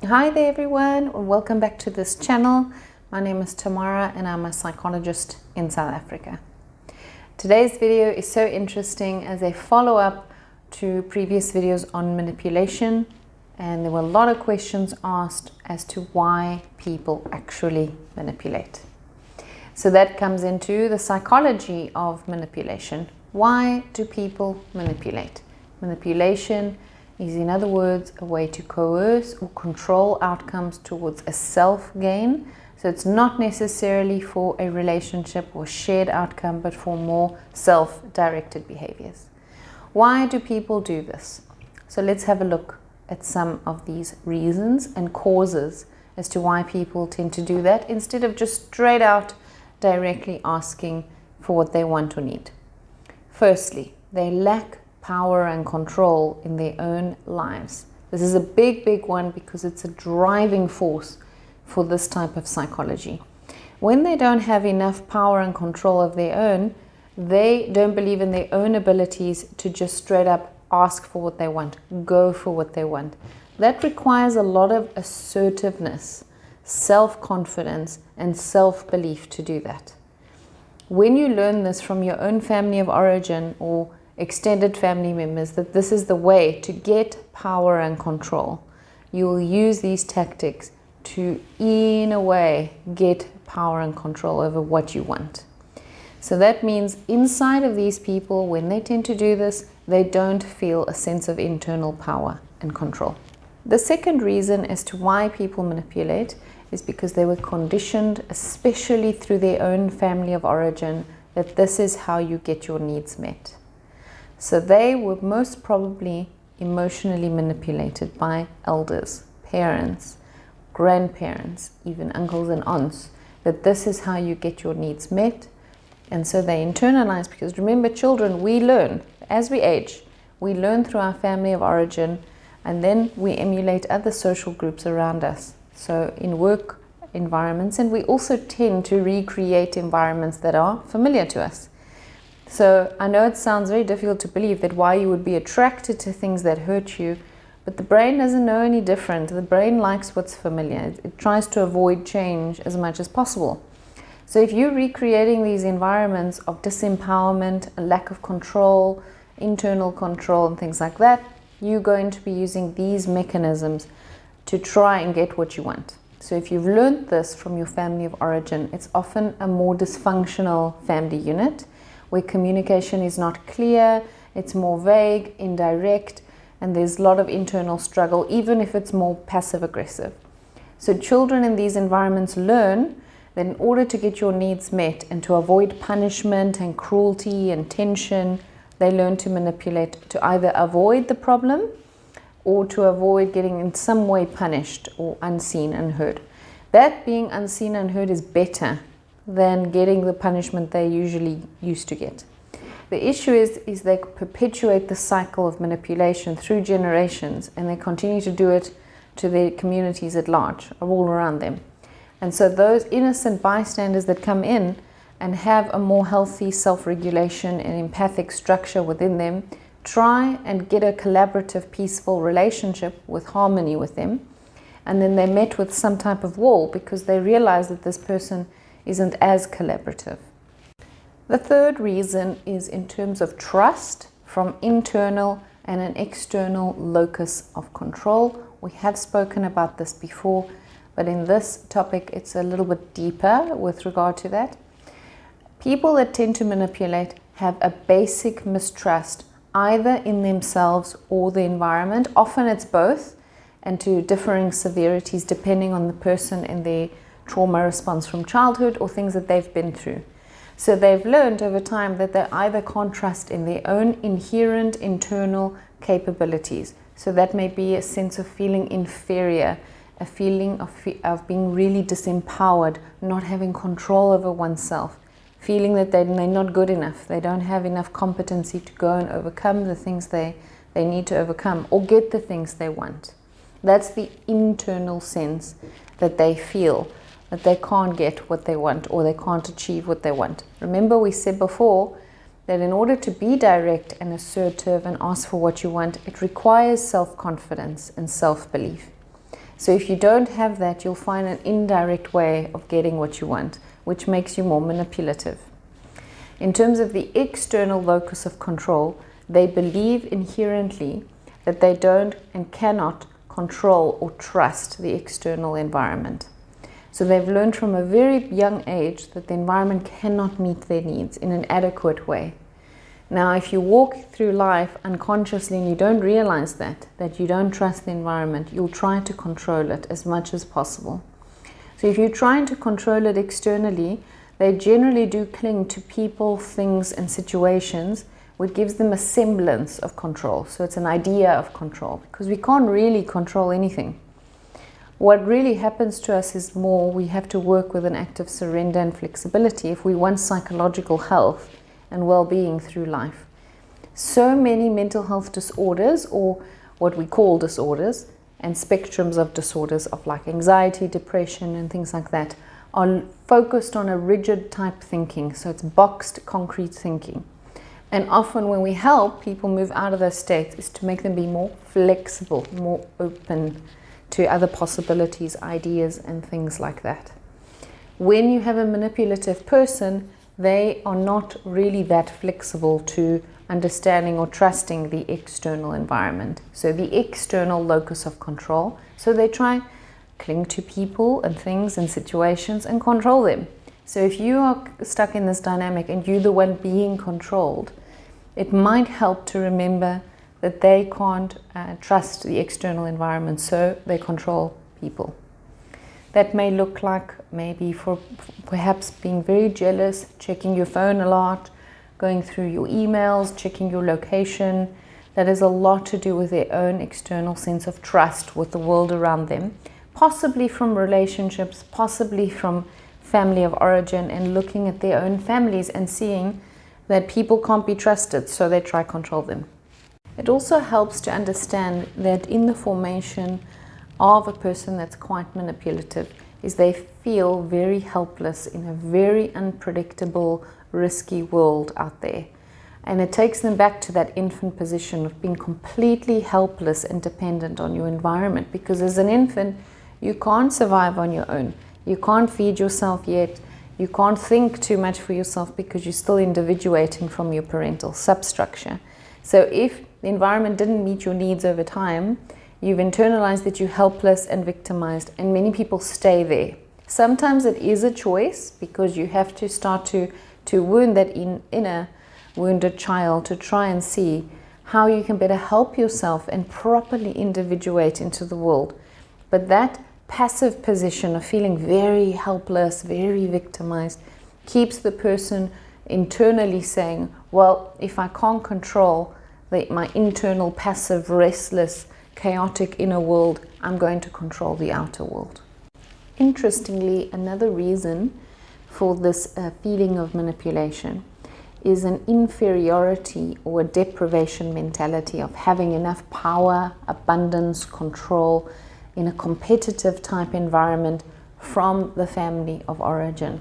Hi there everyone, welcome back to this channel. My name is Tamara and I'm a psychologist in South Africa. Today's video is so interesting as a follow-up to previous videos on manipulation, and there were a lot of questions asked as to why people actually manipulate. So that comes into the psychology of manipulation. Why do people manipulate? Manipulation is, in other words, a way to coerce or control outcomes towards a self-gain. So it's not necessarily for a relationship or shared outcome, but for more self-directed behaviors. Why do people do this? So let's have a look at some of these reasons and causes as to why people tend to do that, instead of just straight out directly asking for what they want or need. Firstly, they lack power and control in their own lives. This is a big one because it's a driving force for this type of psychology. When they don't have enough power and control of their own, they don't believe in their own abilities to just straight up ask for what they want, go for what they want. That requires a lot of assertiveness, self-confidence, and self-belief to do that. When you learn this from your own family of origin or extended family members, that this is the way to get power and control, you will use these tactics to, in a way, get power and control over what you want. So that means inside of these people, when they tend to do this, they don't feel a sense of internal power and control. The second reason as to why people manipulate is because they were conditioned, especially through their own family of origin, that this is how you get your needs met. So they were most probably emotionally manipulated by elders, parents, grandparents, even uncles and aunts, that this is how you get your needs met. And so they internalize, because remember, children, we learn as we age. We learn through our family of origin, and then we emulate other social groups around us. So in work environments, and we also tend to recreate environments that are familiar to us. So I know it sounds very difficult to believe that why you would be attracted to things that hurt you, but the brain doesn't know any different. The brain likes what's familiar. It tries to avoid change as much as possible. So if you're recreating these environments of disempowerment, a lack of control, internal control and things like that, you're going to be using these mechanisms to try and get what you want. So if you've learned this from your family of origin, it's often a more dysfunctional family unit, where communication is not clear, it's more vague, indirect, and there's a lot of internal struggle, even if it's more passive-aggressive. So children in these environments learn that in order to get your needs met and to avoid punishment and cruelty and tension, they learn to manipulate to either avoid the problem or to avoid getting in some way punished or unseen and heard. That being unseen and heard is better than getting the punishment they usually used to get. The issue is they perpetuate the cycle of manipulation through generations, and they continue to do it to their communities at large, all around them. And so those innocent bystanders that come in and have a more healthy self-regulation and empathic structure within them try and get a collaborative, peaceful relationship with harmony with them, and then they're met with some type of wall because they realize that this person isn't as collaborative. The third reason is in terms of trust from internal and an external locus of control. We have spoken about this before, but in this topic it's a little bit deeper with regard to that. People that tend to manipulate have a basic mistrust either in themselves or the environment. Often it's both, and to differing severities depending on the person and their trauma response from childhood or things that they've been through. So they've learned over time that they either can't trust in their own inherent internal capabilities. So that may be a sense of feeling inferior, a feeling of being really disempowered, not having control over oneself, feeling that they're not good enough, they don't have enough competency to go and overcome the things they need to overcome or get the things they want. That's the internal sense that they feel, that they can't get what they want or they can't achieve what they want. Remember, we said before that in order to be direct and assertive and ask for what you want, it requires self-confidence and self-belief. So if you don't have that, you'll find an indirect way of getting what you want, which makes you more manipulative. In terms of the external locus of control, they believe inherently that they don't and cannot control or trust the external environment. So they've learned from a very young age that the environment cannot meet their needs in an adequate way. Now, if you walk through life unconsciously and you don't realize that you don't trust the environment, you'll try to control it as much as possible. So if you're trying to control it externally, they generally do cling to people, things, and situations, which gives them a semblance of control. So it's an idea of control, because we can't really control anything. What really happens to us is more we have to work with an act of surrender and flexibility if we want psychological health and well-being through life. So many mental health disorders, or what we call disorders, and spectrums of disorders of like anxiety, depression, and things like that, are focused on a rigid type thinking. So it's boxed, concrete thinking. And often when we help people move out of those states is to make them be more flexible, more open to other possibilities, ideas, and things like that. When you have a manipulative person, they are not really that flexible to understanding or trusting the external environment. So the external locus of control. So they try cling to people and things and situations and control them. So if you are stuck in this dynamic and you're the one being controlled, it might help to remember that they can't trust the external environment, so they control people. That may look like maybe for perhaps being very jealous, checking your phone a lot, going through your emails, checking your location. That has a lot to do with their own external sense of trust with the world around them, possibly from relationships, possibly from family of origin, and looking at their own families and seeing that people can't be trusted, so they try to control them. It also helps to understand that in the formation of a person that's quite manipulative is they feel very helpless in a very unpredictable, risky world out there. And it takes them back to that infant position of being completely helpless and dependent on your environment, because as an infant, you can't survive on your own. You can't feed yourself yet. You can't think too much for yourself because you're still individuating from your parental substructure. So if the environment didn't meet your needs over time, you've internalized that you're helpless and victimized, and many people stay there. Sometimes it is a choice because you have to start to wound that inner wounded child to try and see how you can better help yourself and properly individuate into the world. But that passive position of feeling very helpless, very victimized, keeps the person internally saying, well, if I can't control my internal passive, restless, chaotic inner world, I'm going to control the outer world. Interestingly, another reason for this feeling of manipulation is an inferiority or a deprivation mentality of having enough power, abundance, control in a competitive type environment from the family of origin.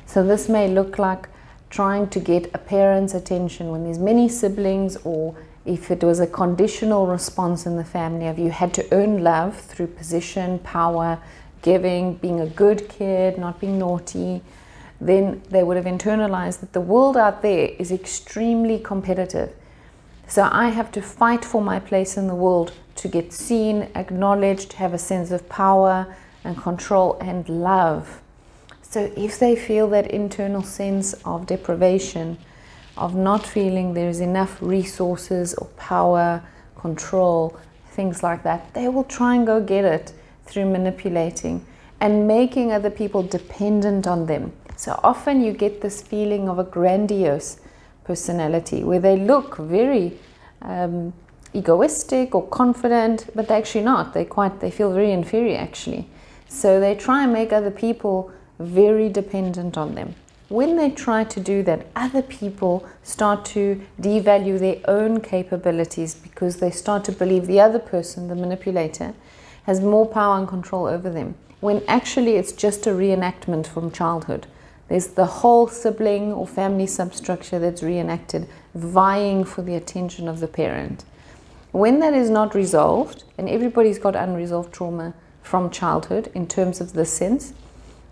So this may look like trying to get a parent's attention when there's many siblings, or if it was a conditional response in the family of you had to earn love through position, power, giving, being a good kid, not being naughty, then they would have internalized that the world out there is extremely competitive. So I have to fight for my place in the world to get seen, acknowledged, have a sense of power and control and love. So if they feel that internal sense of deprivation, of not feeling there's enough resources or power, control, things like that, they will try and go get it through manipulating and making other people dependent on them. So often you get this feeling of a grandiose personality where they look very egoistic or confident, but they're actually not. They feel very inferior actually. So they try and make other people very dependent on them. When they try to do that, other people start to devalue their own capabilities because they start to believe the other person, the manipulator, has more power and control over them, when actually it's just a reenactment from childhood. There's the whole sibling or family substructure that's reenacted, vying for the attention of the parent. When that is not resolved, and everybody's got unresolved trauma from childhood in terms of this sense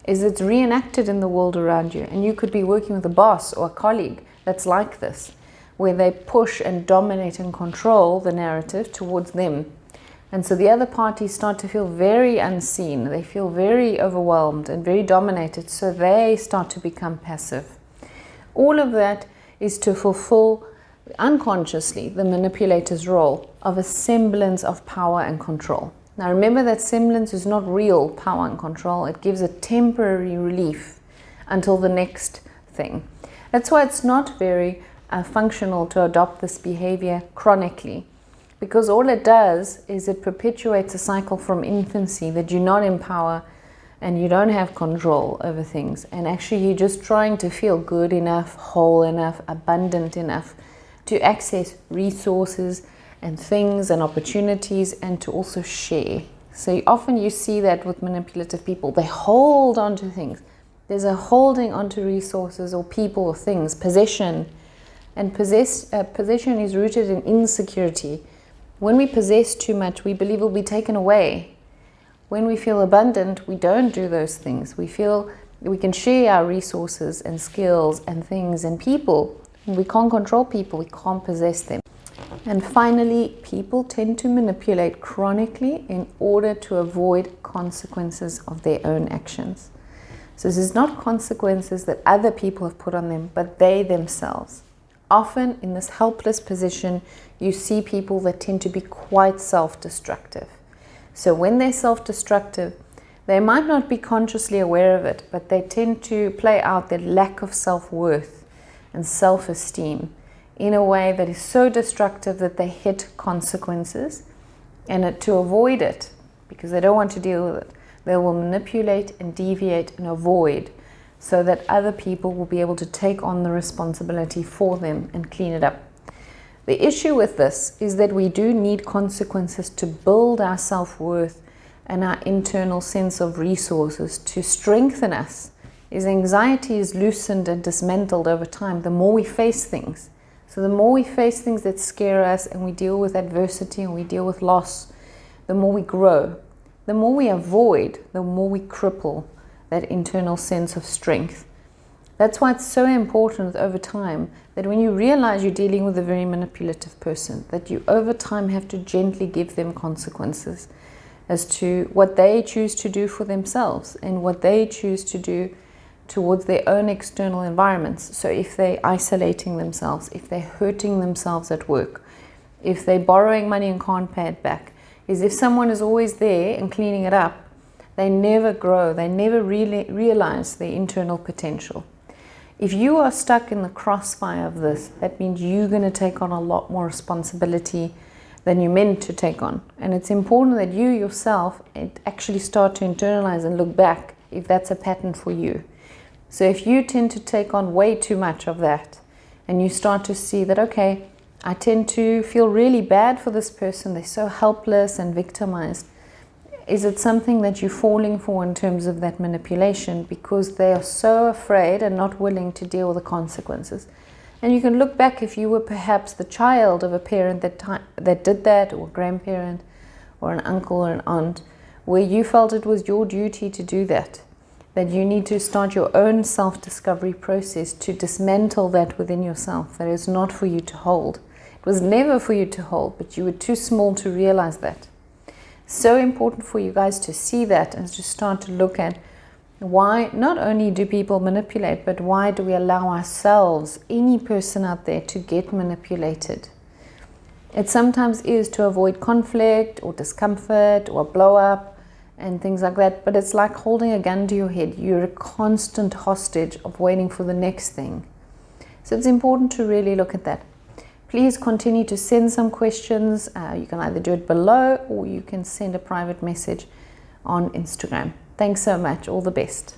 is it's reenacted in the world around you. And you could be working with a boss or a colleague that's like this, where they push and dominate and control the narrative towards them. And so the other parties start to feel very unseen. They feel very overwhelmed and very dominated. So they start to become passive. All of that is to fulfill unconsciously the manipulator's role of a semblance of power and control. Now remember that semblance is not real power and control. It gives a temporary relief until the next thing. That's why it's not very functional to adopt this behavior chronically, because all it does is it perpetuates a cycle from infancy that you're not in power and you don't have control over things, and actually you're just trying to feel good enough, whole enough, abundant enough to access resources and things and opportunities, and to also share. So often you see that with manipulative people. They hold on to things. There's a holding on to resources or people or things, possession. And possession is rooted in insecurity. When we possess too much, we believe it will be taken away. When we feel abundant, we don't do those things. We feel we can share our resources and skills and things and people. We can't control people, we can't possess them. And finally, people tend to manipulate chronically in order to avoid consequences of their own actions. So this is not consequences that other people have put on them, but they themselves. Often in this helpless position, you see people that tend to be quite self-destructive. So when they're self-destructive, they might not be consciously aware of it, but they tend to play out their lack of self-worth and self-esteem in a way that is so destructive that they hit consequences, and to avoid it, because they don't want to deal with it, they will manipulate and deviate and avoid, so that other people will be able to take on the responsibility for them and clean it up. The issue with this is that we do need consequences to build our self-worth and our internal sense of resources to strengthen us. As anxiety is loosened and dismantled over time, the more we face things. So the more we face things that scare us and we deal with adversity and we deal with loss, the more we grow. The more we avoid, the more we cripple that internal sense of strength. That's why it's so important over time that when you realize you're dealing with a very manipulative person, that you over time have to gently give them consequences as to what they choose to do for themselves and what they choose to do towards their own external environments. So if they're isolating themselves, if they're hurting themselves at work, if they're borrowing money and can't pay it back, is if someone is always there and cleaning it up, they never grow, they never really realize their internal potential. If you are stuck in the crossfire of this, that means you're going to take on a lot more responsibility than you're meant to take on. And it's important that you yourself actually start to internalize and look back if that's a pattern for you. So if you tend to take on way too much of that, and you start to see that, okay, I tend to feel really bad for this person, they're so helpless and victimized. Is it something that you're falling for in terms of that manipulation because they are so afraid and not willing to deal with the consequences? And you can look back if you were perhaps the child of a parent that did that, or a grandparent, or an uncle or an aunt, where you felt it was your duty to do that. That you need to start your own self-discovery process to dismantle that within yourself, that is not for you to hold. It was never for you to hold, but you were too small to realize that. So important for you guys to see that and to start to look at why not only do people manipulate, but why do we allow ourselves, any person out there, to get manipulated? It sometimes is to avoid conflict or discomfort or blow up and things like that, but it's like holding a gun to your head. You're a constant hostage of waiting for the next thing. So it's important to really look at that. Please continue to send some questions. You can either do it below or you can send a private message on Instagram. Thanks so much. All the best.